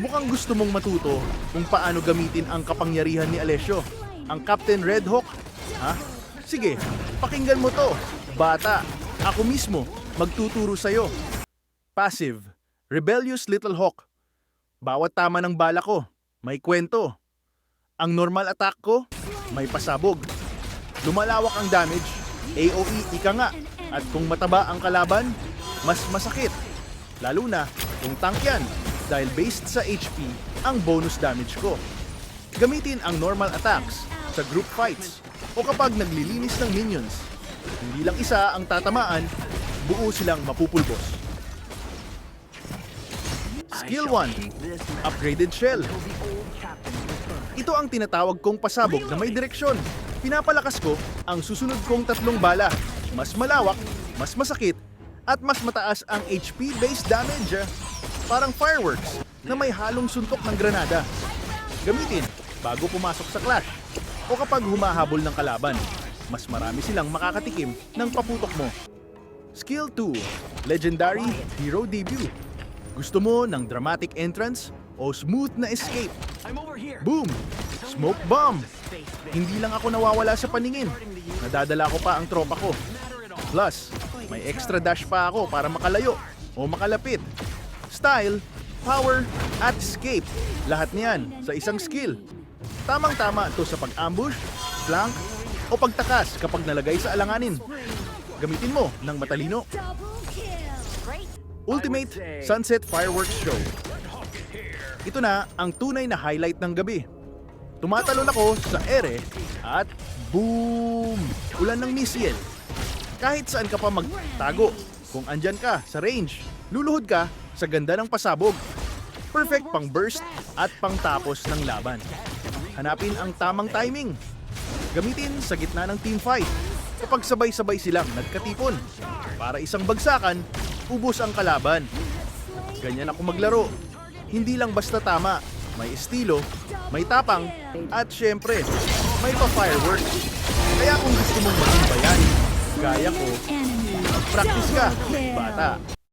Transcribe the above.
Mukhang gusto mong matuto kung paano gamitin ang kapangyarihan ni Alessio, ang Captain Red Hawk. Sige, pakinggan mo to. Bata, ako mismo magtuturo sa'yo. Passive, Rebellious Little Hawk. Bawat tama ng bala ko, may kwento. Ang normal attack ko, may pasabog. Lumalawak ang damage, AoE ika nga. At kung mataba ang kalaban, mas masakit. Lalo na kung tank yan, dahil based sa HP ang bonus damage ko. Gamitin ang normal attacks sa group fights o kapag naglilinis ng minions. Hindi lang isa ang tatamaan, buo silang mapupulbos. Skill 1, Upgraded Shell. Ito ang tinatawag kong pasabog na may direksyon. Pinapalakas ko ang susunod kong 3 bala. Mas malawak, mas masakit, at mas mataas ang HP-based damage. Parang fireworks na may halong suntok ng granada. Gamitin bago pumasok sa clash o kapag humahabol ng kalaban. Mas marami silang makakatikim ng paputok mo. Skill 2, Legendary Hero Debut. Gusto mo ng dramatic entrance o smooth na escape? Boom! Smoke bomb! Hindi lang ako nawawala sa paningin. Nadadala ko pa ang tropa ko. Plus, may extra dash pa ako para makalayo o makalapit. Style, power, at escape. Lahat niyan sa isang skill. Tamang-tama ito sa pag-ambush, flank, o pagtakas kapag nalagay sa alanganin. Gamitin mo ng matalino. Ultimate Sunset Fireworks Show. Ito na ang tunay na highlight ng gabi. Tumatalon ako sa ere at boom! Ulan ng misil. Kahit saan ka pa magtago, kung andyan ka sa range, luluhod ka sa ganda ng pasabog. Perfect pang burst at pang tapos ng laban. Hanapin ang tamang timing. Gamitin sa gitna ng team fight kapag sabay-sabay silang nagkatipon. Para isang bagsakan, ubos ang kalaban. Ganyan ako maglaro. Hindi lang basta tama, may estilo, may tapang, at syempre, may pa-fireworks. Kaya kung gusto mong maging bayani, gaya ko, mag-practice ka, bata.